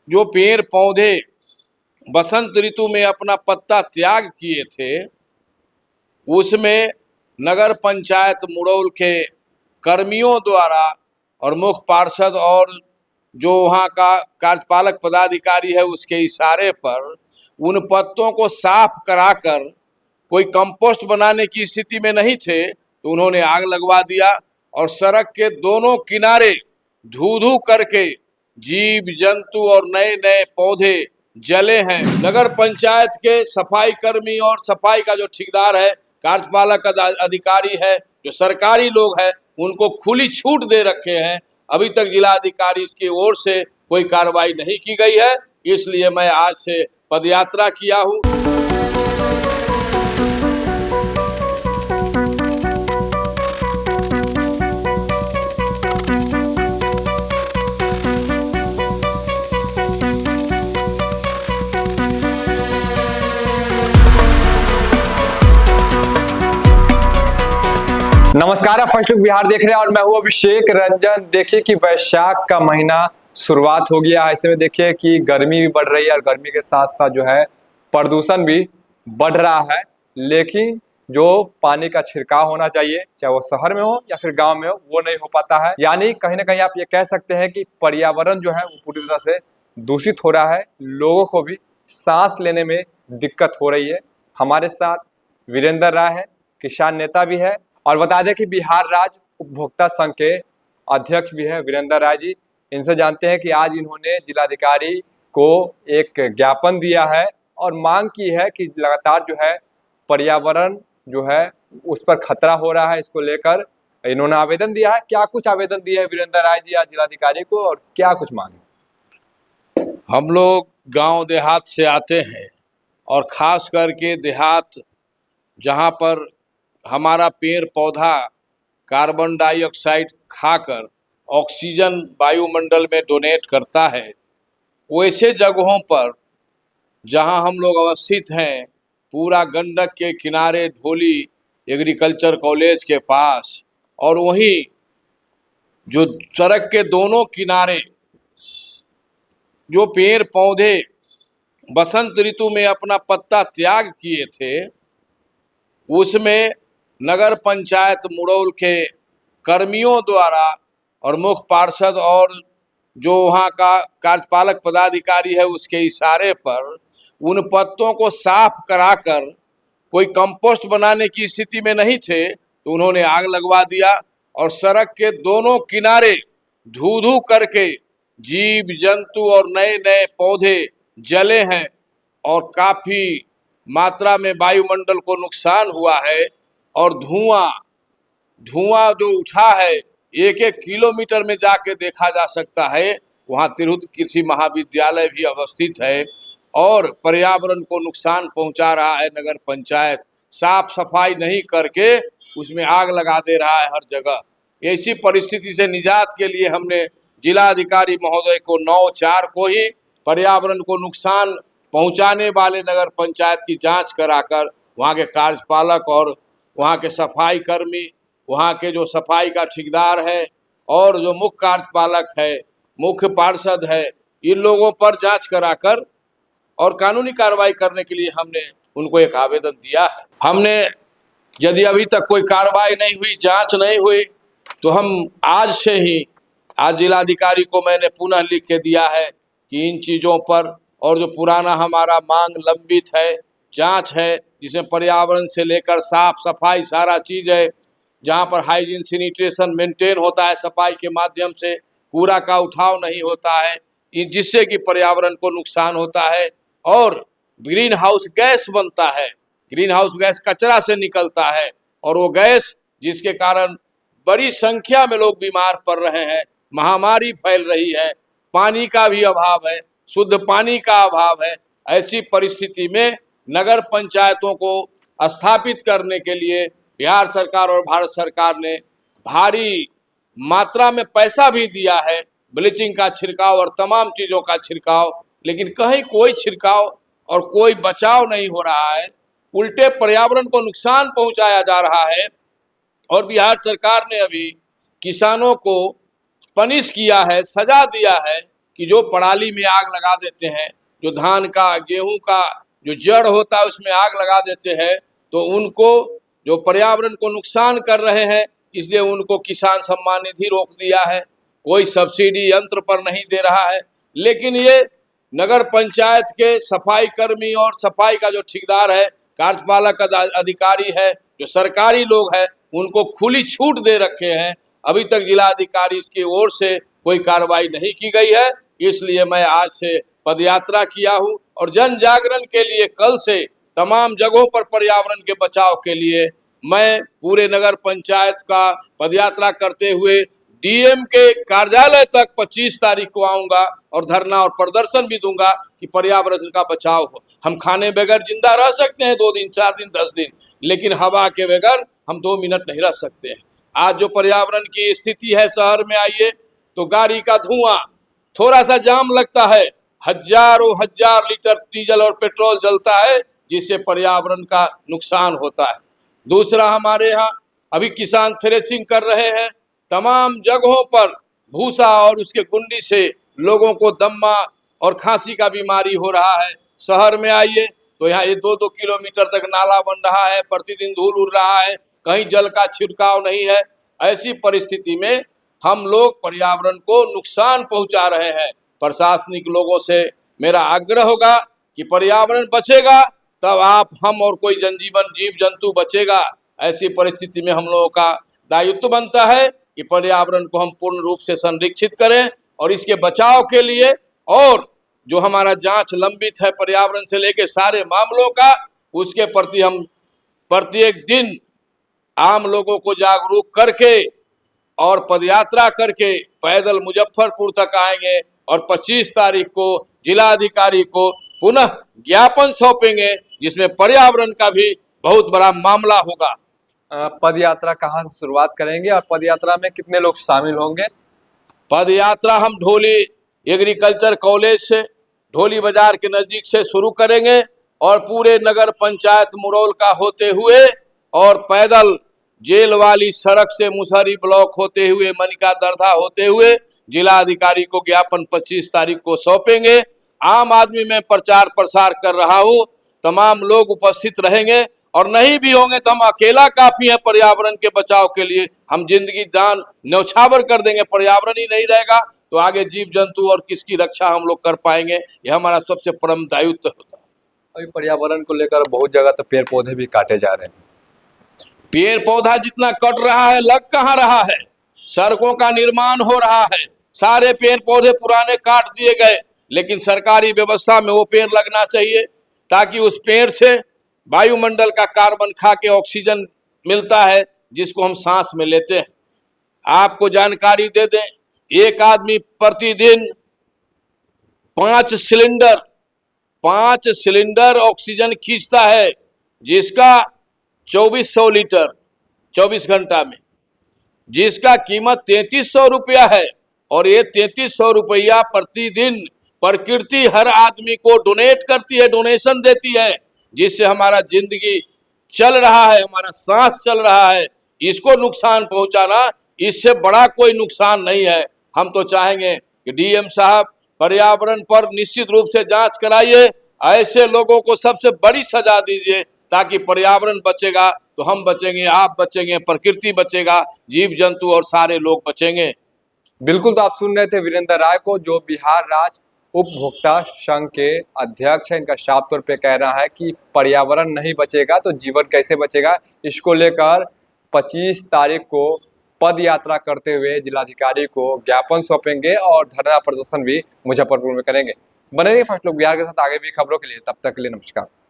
जो पेड़ पौधे बसंत ऋतु में अपना पत्ता त्याग किए थे, उसमें नगर पंचायत मुड़ौल के कर्मियों द्वारा और मुख्य पार्षद और जो वहाँ का कार्यपालक पदाधिकारी है उसके इशारे पर उन पत्तों को साफ कराकर, कोई कंपोस्ट बनाने की स्थिति में नहीं थे तो उन्होंने आग लगवा दिया और सड़क के दोनों किनारे धू धू करके जीव जंतु और नए नए पौधे जले हैं। नगर पंचायत के सफाई कर्मी और सफाई का जो ठेकेदार है, कार्यपालक अधिकारी है, जो सरकारी लोग हैं, उनको खुली छूट दे रखे हैं। अभी तक जिलाधिकारी की ओर से कोई कार्रवाई नहीं की गई है, इसलिए मैं आज से पदयात्रा किया हूँ। नमस्कार, आप फर्स्ट लुक बिहार देख रहे हैं और मैं हूं अभिषेक रंजन। देखिए कि वैशाख का महीना शुरुआत हो गया। ऐसे में देखिए कि गर्मी भी बढ़ रही है और गर्मी के साथ साथ जो है प्रदूषण भी बढ़ रहा है। लेकिन जो पानी का छिड़काव होना चाहिए, चाहे वो शहर में हो या फिर गांव में हो, वो नहीं हो पाता है। यानी कहीं ना कहीं आप ये कह सकते हैं कि पर्यावरण जो है वो पूरी तरह से दूषित हो रहा है। लोगों को भी सांस लेने में दिक्कत हो रही है। हमारे साथ वीरेंद्र राय है, किसान नेता भी है, और बता दें कि बिहार राज्य उपभोक्ता संघ के अध्यक्ष भी है वीरेंद्र राय जी। इनसे जानते हैं कि आज इन्होंने जिलाधिकारी को एक ज्ञापन दिया है और मांग की है कि लगातार जो है पर्यावरण जो है उस पर खतरा हो रहा है। इसको लेकर इन्होंने आवेदन दिया है। क्या कुछ आवेदन दिया है वीरेंद्र राय जी आज जिलाधिकारी को और क्या कुछ मांगे? हम लोग गांव देहात से आते हैं और खास करके देहात जहां पर हमारा पेड़ पौधा कार्बन डाइऑक्साइड खाकर ऑक्सीजन वायुमंडल में डोनेट करता है, वैसे जगहों पर जहां हम लोग अवस्थित हैं, पूरा गंडक के किनारे ढोली एग्रीकल्चर कॉलेज के पास, और वहीं जो सड़क के दोनों किनारे जो पेड़ पौधे बसंत ऋतु में अपना पत्ता त्याग किए थे, उसमें नगर पंचायत मुड़ौल के कर्मियों द्वारा और मुख्य पार्षद और जो वहाँ का कार्यपालक पदाधिकारी है उसके इशारे पर उन पत्तों को साफ कराकर, कोई कंपोस्ट बनाने की स्थिति में नहीं थे तो उन्होंने आग लगवा दिया और सड़क के दोनों किनारे धू धू करके जीव जंतु और नए नए पौधे जले हैं और काफ़ी मात्रा में वायुमंडल को नुकसान हुआ है। और धुआं जो उठा है, एक एक किलोमीटर में जाके देखा जा सकता है। वहाँ तिरहुत कृषि महाविद्यालय भी अवस्थित है और पर्यावरण को नुकसान पहुंचा रहा है। नगर पंचायत साफ सफाई नहीं करके उसमें आग लगा दे रहा है हर जगह। ऐसी परिस्थिति से निजात के लिए हमने जिलाधिकारी महोदय को 9/4 को ही पर्यावरण को नुकसान पहुंचाने वाले नगर पंचायत की जांच कराकर वहाँ के कार्यपालक और वहाँ के सफाई कर्मी, वहाँ के जो सफाई का ठेकेदार है और जो मुख्य कार्यपालक है, मुख्य पार्षद है, इन लोगों पर जांच कराकर और कानूनी कार्रवाई करने के लिए हमने उनको एक आवेदन दिया है। हमने यदि अभी तक कोई कार्रवाई नहीं हुई, जांच नहीं हुई, तो हम आज जिलाधिकारी को मैंने पुनः लिख के दिया है कि इन चीज़ों पर और जो पुराना हमारा मांग लंबित है, जांच है, जिसमें पर्यावरण से लेकर साफ सफाई सारा चीज़ है, जहां पर हाइजीन सैनिटेशन मेंटेन होता है, सफाई के माध्यम से कूड़ा का उठाव नहीं होता है, जिससे कि पर्यावरण को नुकसान होता है और ग्रीन हाउस गैस बनता है। ग्रीन हाउस गैस कचरा से निकलता है और वो गैस जिसके कारण बड़ी संख्या में लोग बीमार पड़ रहे हैं, महामारी फैल रही है, पानी का भी अभाव है, शुद्ध पानी का अभाव है। ऐसी परिस्थिति में नगर पंचायतों को स्थापित करने के लिए बिहार सरकार और भारत सरकार ने भारी मात्रा में पैसा भी दिया है, ब्लीचिंग का छिड़काव और तमाम चीज़ों का छिड़काव, लेकिन कहीं कोई छिड़काव और कोई बचाव नहीं हो रहा है। उल्टे पर्यावरण को नुकसान पहुंचाया जा रहा है। और बिहार सरकार ने अभी किसानों को पनिश किया है, सजा दिया है कि जो पराली में आग लगा देते हैं, जो धान का गेहूं का जो जड़ होता है उसमें आग लगा देते हैं, तो उनको जो पर्यावरण को नुकसान कर रहे हैं, इसलिए उनको किसान सम्मान निधि रोक दिया है। कोई सब्सिडी यंत्र पर नहीं दे रहा है। लेकिन ये नगर पंचायत के सफाई कर्मी और सफाई का जो ठेकेदार है, कार्यपालक अधिकारी है, जो सरकारी लोग हैं, उनको खुली छूट दे रखे हैं। अभी तक जिलाधिकारी की ओर से कोई कार्रवाई नहीं की गई है। इसलिए मैं आज से पदयात्रा किया हूं और जन जागरण के लिए कल से तमाम जगहों पर पर्यावरण के बचाव के लिए मैं पूरे नगर पंचायत का पदयात्रा करते हुए डीएम के कार्यालय तक 25 तारीख को आऊंगा और धरना और प्रदर्शन भी दूंगा कि पर्यावरण का बचाव हो। हम खाने बगैर जिंदा रह सकते हैं 2 दिन, 4 दिन, 10 दिन, लेकिन हवा के बगैर हम 2 मिनट नहीं रह सकते हैं। आज जो पर्यावरण की स्थिति है, शहर में आइए तो गाड़ी का धुआं, थोड़ा सा जाम लगता है, हजारों हजार लीटर डीजल और पेट्रोल जलता है, जिससे पर्यावरण का नुकसान होता है। दूसरा, हमारे यहाँ अभी किसान थ्रेसिंग कर रहे हैं, तमाम जगहों पर भूसा और उसके गुंडी से लोगों को दम्मा और खांसी का बीमारी हो रहा है। शहर में आइए तो यहाँ ये 2-2 किलोमीटर तक नाला बन रहा है, प्रतिदिन धूल उड़ रहा है, कहीं जल का छिड़काव नहीं है। ऐसी परिस्थिति में हम लोग पर्यावरण को नुकसान पहुंचा रहे हैं। प्रशासनिक लोगों से मेरा आग्रह होगा कि पर्यावरण बचेगा तब आप, हम और कोई जनजीवन, जीव जंतु बचेगा। ऐसी परिस्थिति में हम लोगों का दायित्व बनता है कि पर्यावरण को हम पूर्ण रूप से संरक्षित करें और इसके बचाव के लिए, और जो हमारा जांच लंबित है पर्यावरण से लेकर सारे मामलों का, उसके प्रति हम प्रत्येक दिन आम लोगों को जागरूक करके और पदयात्रा करके पैदल मुजफ्फरपुर तक आएंगे और 25 तारीख को जिलाधिकारी को पुनः ज्ञापन सौंपेंगे, जिसमें पर्यावरण का भी बहुत बड़ा मामला होगा। पद यात्रा कहाँ से शुरुआत करेंगे और पद यात्रा में कितने लोग शामिल होंगे? पद यात्रा हम ढोली एग्रीकल्चर कॉलेज से, ढोली बाजार के नजदीक से शुरू करेंगे और पूरे नगर पंचायत मुरौल का होते हुए और पैदल जेल वाली सड़क से मुसहरी ब्लॉक होते हुए मनिका दरधा होते हुए जिलाधिकारी को ज्ञापन 25 तारीख को सौंपेंगे। आम आदमी में प्रचार प्रसार कर रहा हूँ, तमाम लोग उपस्थित रहेंगे और नहीं भी होंगे तो हम अकेला काफी है पर्यावरण के बचाव के लिए। हम जिंदगी जान न्यौछावर कर देंगे, पर्यावरण ही नहीं रहेगा तो आगे जीव जंतु और किसकी रक्षा हम लोग कर पाएंगे? यह हमारा सबसे परम दायित्व होता है। अभी पर्यावरण को लेकर बहुत जगह तो पेड़ पौधे भी काटे जा रहे हैं। पेड़ पौधा जितना कट रहा है, लग कहाँ रहा है? सड़कों का निर्माण हो रहा है, सारे पेड़ पौधे पुराने काट दिए गए, लेकिन सरकारी व्यवस्था में वो पेड़ लगना चाहिए ताकि उस पेड़ से वायुमंडल का कार्बन खा के ऑक्सीजन मिलता है, जिसको हम सांस में लेते हैं। आपको जानकारी दे दें, एक आदमी प्रतिदिन 5 सिलेंडर ऑक्सीजन खींचता है, जिसका 2400 लीटर 24 घंटा में, जिसका कीमत 3300 रुपया है। और ये 3300 रुपया प्रतिदिन प्रकृति हर आदमी को डोनेट करती है, डोनेशन देती है, जिससे हमारा जिंदगी चल रहा है, हमारा सांस चल रहा है। इसको नुकसान पहुंचाना, इससे बड़ा कोई नुकसान नहीं है। हम तो चाहेंगे कि डीएम साहब पर्यावरण पर निश्चित रूप से जांच कराइए, ऐसे लोगों को सबसे बड़ी सजा दीजिए, ताकि पर्यावरण बचेगा तो हम बचेंगे, आप बचेंगे, प्रकृति बचेगा, जीव जंतु और सारे लोग बचेंगे। बिल्कुल, तो आप सुन रहे थे वीरेंद्र राय को, जो बिहार राज्य उपभोक्ता संघ के अध्यक्ष है। इनका साफ तौर पे कह रहा है कि पर्यावरण नहीं बचेगा तो जीवन कैसे बचेगा। इसको लेकर 25 तारीख को पद यात्रा करते हुए जिलाधिकारी को ज्ञापन सौंपेंगे और धरना प्रदर्शन भी मुजफ्फरपुर में करेंगे। बने रहिए फर्स्ट लुक बिहार के साथ आगे भी खबरों के लिए। तब तक के लिए नमस्कार।